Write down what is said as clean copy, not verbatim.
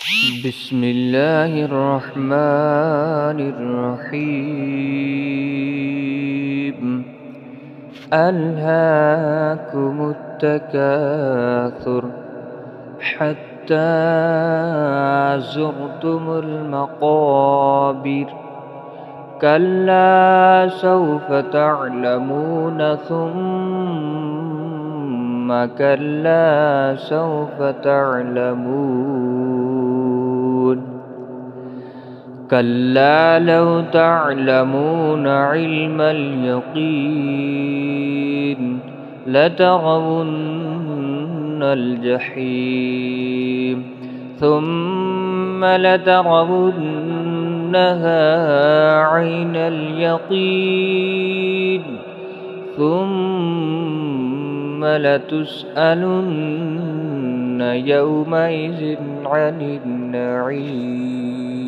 بسم الله الرحمن الرحيم. ألهاكم التكاثر حتى زرتم المقابر كلا سوف تعلمون ثم كلا سوف تعلمون كلا لو تعلمون علم اليقين لترون الجحيم ثم لترونها عين اليقين ثم لتسألن يومئذ عن النعيم.